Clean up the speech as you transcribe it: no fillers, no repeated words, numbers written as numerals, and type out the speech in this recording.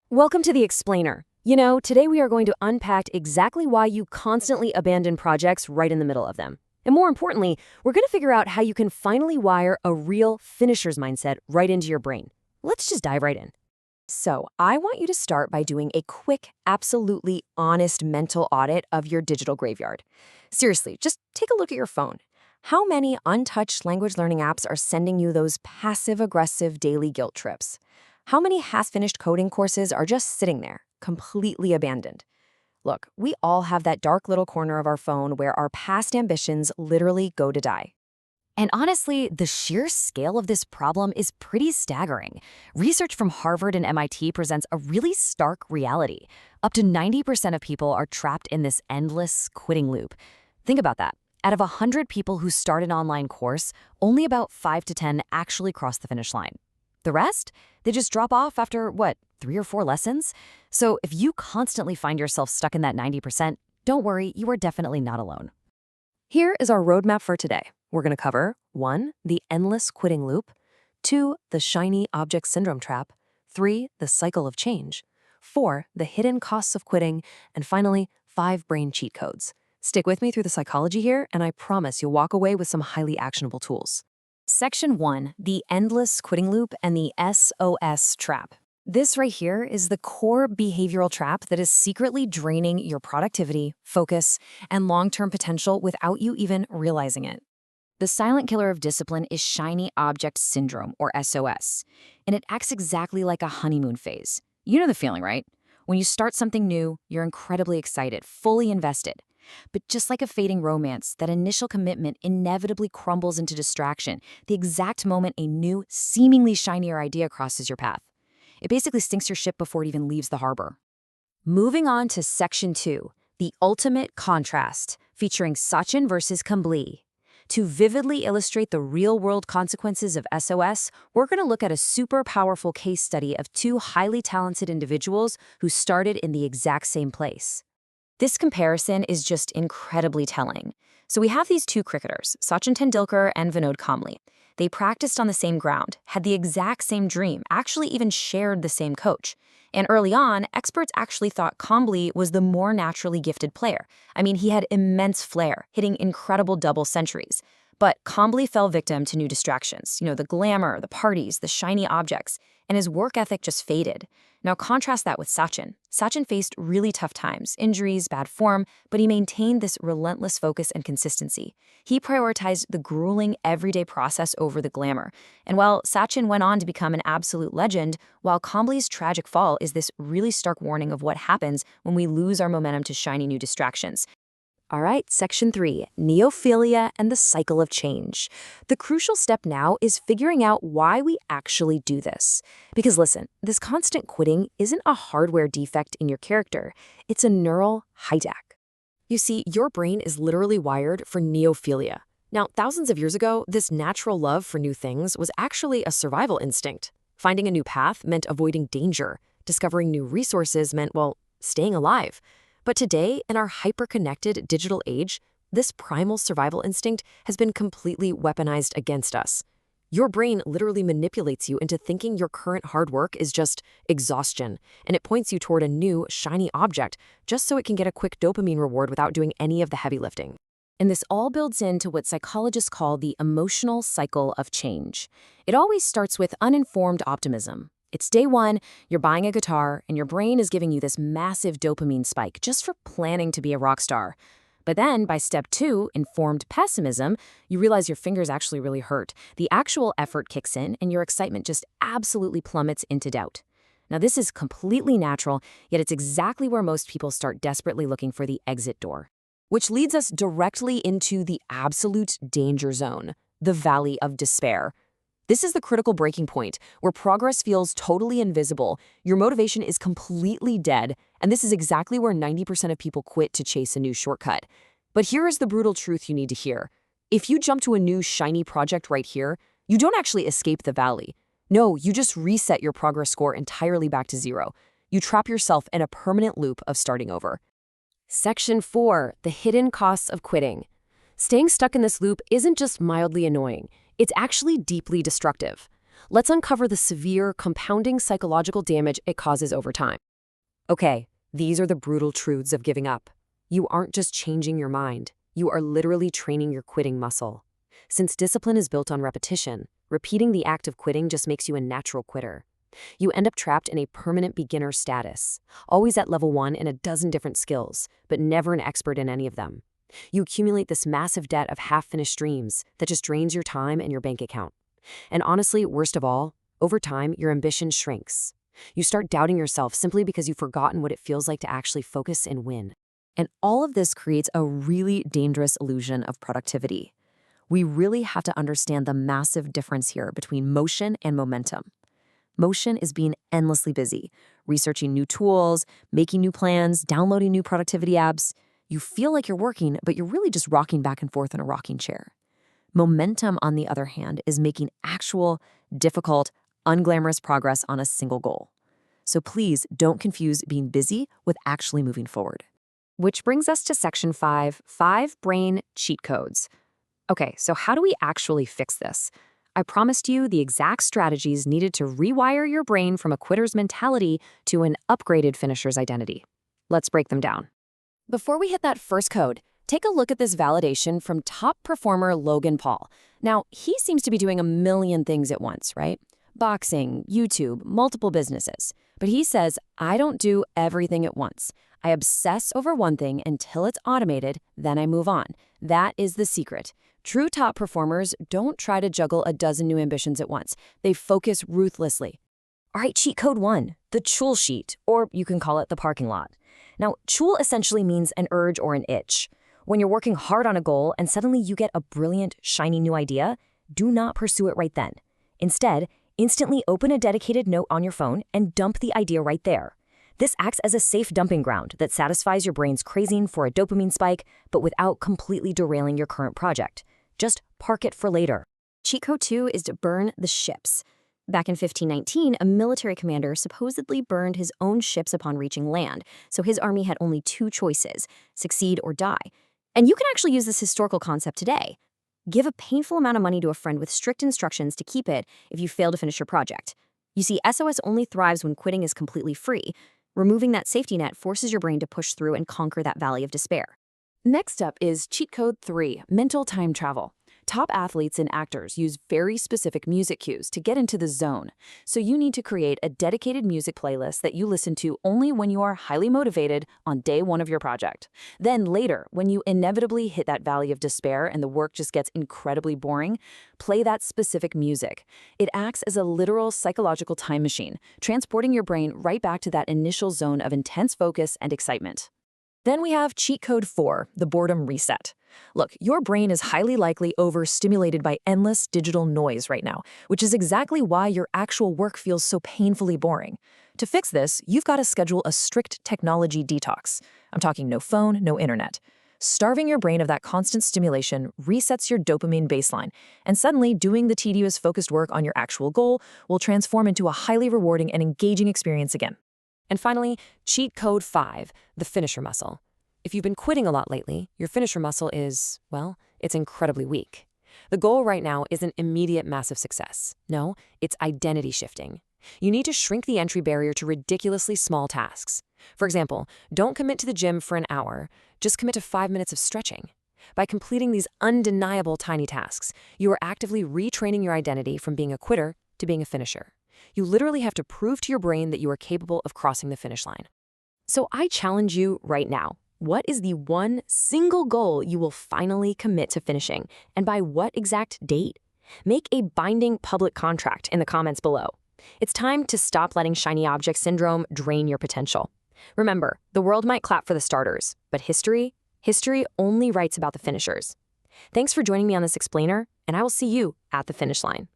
Welcome to the Explainer. Today we are going to unpack exactly why you constantly abandon projects right in the middle of them. And more importantly, we're going to figure out how you can finally wire a real finisher's mindset right into your brain. Let's just dive right in. So, I want you to start by doing a quick, absolutely honest mental audit of your digital graveyard. Seriously, just take a look at your phone. How many untouched language learning apps are sending you those passive-aggressive daily guilt trips? How many half-finished coding courses are just sitting there, completely abandoned? Look, we all have that dark little corner of our phone where our past ambitions literally go to die. And honestly, the sheer scale of this problem is pretty staggering. Research from Harvard and MIT presents a really stark reality. Up to 90% of people are trapped in this endless quitting loop. Think about that. Out of 100 people who start an online course, only about 5 to 10 actually cross the finish line. The rest? They just drop off after, 3 or 4 lessons? So if you constantly find yourself stuck in that 90%, don't worry, you are definitely not alone. Here is our roadmap for today. We're going to cover 1. The endless quitting loop, 2. The shiny object syndrome trap, 3. The cycle of change, 4. The hidden costs of quitting, and finally, 5 brain cheat codes. Stick with me through the psychology here, and I promise you'll walk away with some highly actionable tools. Section 1. The endless quitting loop and the SOS trap. This right here is the core behavioral trap that is secretly draining your productivity, focus, and long-term potential without you even realizing it. The silent killer of discipline is shiny object syndrome, or SOS, and it acts exactly like a honeymoon phase. You know the feeling, right? When you start something new, you're incredibly excited, fully invested. But just like a fading romance, that initial commitment inevitably crumbles into distraction the exact moment a new, seemingly shinier idea crosses your path. It basically sinks your ship before it even leaves the harbor. Moving on to Section 2, the ultimate contrast, featuring Sachin versus Kambli. To vividly illustrate the real-world consequences of SOS, we're going to look at a super powerful case study of 2 highly talented individuals who started in the exact same place. This comparison is just incredibly telling. So we have these 2 cricketers, Sachin Tendulkar and Vinod Kambli. They practiced on the same ground, had the exact same dream, actually even shared the same coach. And early on, experts actually thought Kambli was the more naturally gifted player. I mean, he had immense flair, hitting incredible double centuries. But Kambli fell victim to new distractions, the glamour, the parties, the shiny objects, and his work ethic just faded. Now contrast that with Sachin. Sachin faced really tough times, injuries, bad form, but he maintained this relentless focus and consistency. He prioritized the grueling, everyday process over the glamour. And while Sachin went on to become an absolute legend, while Kambli's tragic fall is this really stark warning of what happens when we lose our momentum to shiny new distractions. All right, Section 3, neophilia and the cycle of change. The crucial step now is figuring out why we actually do this. Because listen, this constant quitting isn't a hardware defect in your character, it's a neural hijack. You see, your brain is literally wired for neophilia. Now, thousands of years ago, this natural love for new things was actually a survival instinct. Finding a new path meant avoiding danger. Discovering new resources meant, staying alive. But today, in our hyper-connected digital age, this primal survival instinct has been completely weaponized against us. Your brain literally manipulates you into thinking your current hard work is just exhaustion, and it points you toward a new, shiny object just so it can get a quick dopamine reward without doing any of the heavy lifting. And this all builds into what psychologists call the emotional cycle of change. It always starts with uninformed optimism. It's day 1, you're buying a guitar, and your brain is giving you this massive dopamine spike just for planning to be a rock star. But then, by step 2, informed pessimism, you realize your fingers actually really hurt. The actual effort kicks in, and your excitement just absolutely plummets into doubt. Now, this is completely natural, yet it's exactly where most people start desperately looking for the exit door. Which leads us directly into the absolute danger zone, the valley of despair. This is the critical breaking point, where progress feels totally invisible, your motivation is completely dead, and this is exactly where 90% of people quit to chase a new shortcut. But here is the brutal truth you need to hear. If you jump to a new shiny project right here, you don't actually escape the valley. No, you just reset your progress score entirely back to 0. You trap yourself in a permanent loop of starting over. Section 4, the hidden costs of quitting. Staying stuck in this loop isn't just mildly annoying. It's actually deeply destructive. Let's uncover the severe, compounding psychological damage it causes over time. Okay, these are the brutal truths of giving up. You aren't just changing your mind, you are literally training your quitting muscle. Since discipline is built on repetition, repeating the act of quitting just makes you a natural quitter. You end up trapped in a permanent beginner status, always at level 1 in a dozen different skills, but never an expert in any of them. You accumulate this massive debt of half-finished dreams that just drains your time and your bank account. And honestly, worst of all, over time, your ambition shrinks. You start doubting yourself simply because you've forgotten what it feels like to actually focus and win. And all of this creates a really dangerous illusion of productivity. We really have to understand the massive difference here between motion and momentum. Motion is being endlessly busy, researching new tools, making new plans, downloading new productivity apps. You feel like you're working, but you're really just rocking back and forth in a rocking chair. Momentum, on the other hand, is making actual, difficult, unglamorous progress on a single goal. So please don't confuse being busy with actually moving forward. Which brings us to section 5, 5 brain cheat codes. Okay, so how do we actually fix this? I promised you the exact strategies needed to rewire your brain from a quitter's mentality to an upgraded finisher's identity. Let's break them down. Before we hit that first code, take a look at this validation from top performer Logan Paul. Now, he seems to be doing a million things at once, right? Boxing, YouTube, multiple businesses. But he says, I don't do everything at once. I obsess over one thing until it's automated, then I move on. That is the secret. True top performers don't try to juggle a dozen new ambitions at once. They focus ruthlessly. All right, cheat code 1, the Chul sheet, or you can call it the parking lot. Now, Chul essentially means an urge or an itch. When you're working hard on a goal and suddenly you get a brilliant, shiny new idea, do not pursue it right then. Instead, instantly open a dedicated note on your phone and dump the idea right there. This acts as a safe dumping ground that satisfies your brain's craving for a dopamine spike, but without completely derailing your current project. Just park it for later. Cheat code 2 is to burn the ships. Back in 1519, a military commander supposedly burned his own ships upon reaching land, so his army had only 2 choices, succeed or die. And you can actually use this historical concept today. Give a painful amount of money to a friend with strict instructions to keep it if you fail to finish your project. You see, SOS only thrives when quitting is completely free. Removing that safety net forces your brain to push through and conquer that valley of despair. Next up is cheat code 3, mental time travel. Top athletes and actors use very specific music cues to get into the zone, so you need to create a dedicated music playlist that you listen to only when you are highly motivated on day 1 of your project. Then later, when you inevitably hit that valley of despair and the work just gets incredibly boring, play that specific music. It acts as a literal psychological time machine, transporting your brain right back to that initial zone of intense focus and excitement. Then we have cheat code 4, the boredom reset. Look, your brain is highly likely overstimulated by endless digital noise right now, which is exactly why your actual work feels so painfully boring. To fix this, you've got to schedule a strict technology detox. I'm talking no phone, no internet. Starving your brain of that constant stimulation resets your dopamine baseline, and suddenly doing the tedious focused work on your actual goal will transform into a highly rewarding and engaging experience again. And finally, cheat code 5, the finisher muscle. If you've been quitting a lot lately, your finisher muscle is, well, it's incredibly weak. The goal right now isn't immediate massive success. No, it's identity shifting. You need to shrink the entry barrier to ridiculously small tasks. For example, don't commit to the gym for an hour, just commit to 5 minutes of stretching. By completing these undeniable tiny tasks, you are actively retraining your identity from being a quitter to being a finisher. You literally have to prove to your brain that you are capable of crossing the finish line. So I challenge you right now. What is the one single goal you will finally commit to finishing, and by what exact date? Make a binding public contract in the comments below. It's time to stop letting shiny object syndrome drain your potential. Remember, the world might clap for the starters, but history only writes about the finishers. Thanks for joining me on this explainer, and I will see you at the finish line.